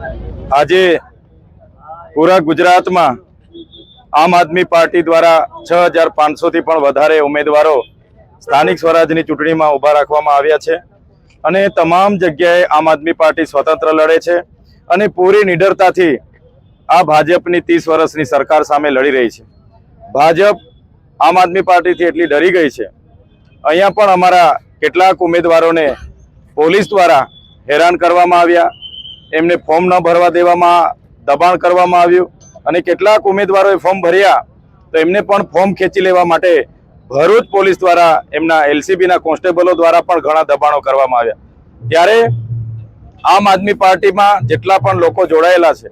આજે પૂરા ગુજરાતમાં આમ આદમી પાર્ટી દ્વારા 6500 થી પણ વધારે ઉમેદવારો સ્થાનિક સ્વરાજની ચૂંટણીમાં ઊભા રાખવામાં આવ્યા છે અને તમામ જગ્યાએ આમ આદમી પાર્ટી સ્વતંત્ર લડે છે અને પૂરી નિડરતાથી આ ભાજપની 30 વર્ષની સરકાર સામે લડી રહી છે। ભાજપ આમ આદમી પાર્ટીથી એટલી ડરી ગઈ છે, અહીંયા પણ અમારા કેટલાક ઉમેદવારોને પોલીસ દ્વારા હેરાન કરવામાં આવ્યા, એમને ફોર્મ ન ભરવા દેવામાં દબાણ કરવામાં આવ્યું અને કેટલાક ઉમેદવારોએ ફોર્મ ભર્યા તો એમને પણ ફોર્મ ખેંચી લેવા માટે ભરૂચ પોલીસ દ્વારા એમના એલસીબીના કોન્સ્ટેબલો દ્વારા પણ ઘણા દબાણો કરવામાં આવ્યા। ત્યારે આમ આદમી પાર્ટીમાં જેટલા પણ લોકો જોડાયેલા છે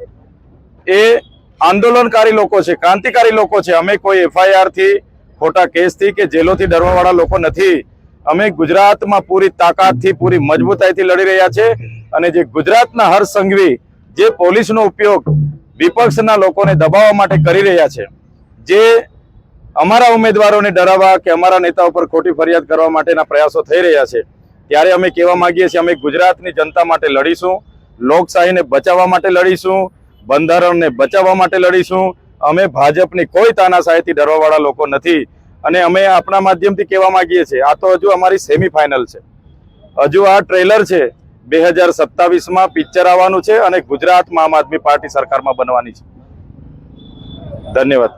એ આંદોલનકારી લોકો છે, ક્રાંતિકારી લોકો છે। અમે કોઈ એફઆઈઆર થી, ખોટા કેસથી કે જેલોથી ડરવાવાળા લોકો નથી। અમે ગુજરાતમાં પૂરી તાકાતથી, પૂરી મજબૂતાઈથી લડી રહ્યા છે અને જે ગુજરાતના હર સંઘવી જે પોલીસનો ઉપયોગ વિપક્ષના લોકોને દબાવવા માટે કરી રહ્યા છે, જે અમારા ઉમેદવારોને ડરાવવા કે અમારા નેતાઓ પર ખોટી ફરિયાદ કરવા માટેના પ્રયાસો થઈ રહ્યા છે, ત્યારે અમે કહેવા માંગીએ છીએ અમે ગુજરાતની જનતા માટે લડીશું, લોકશાહીને બચાવવા માટે લડીશું, બંધારણને બચાવવા માટે લડીશું। અમે ભાજપની કોઈ તાનાશાહીથી ડરવાવાળા લોકો નથી અને અમે આપણા માધ્યમથી કહેવા માંગીએ છીએ આ તો હજુ અમારી સેમીફાઇનલ છે, હજુ આ ટ્રેલર છે। 2027માં પિક્ચર આવવાનું છે અને ગુજરાતમાં આમ આદમી પાર્ટી સરકારમાં બનવાની છે। ધન્યવાદ।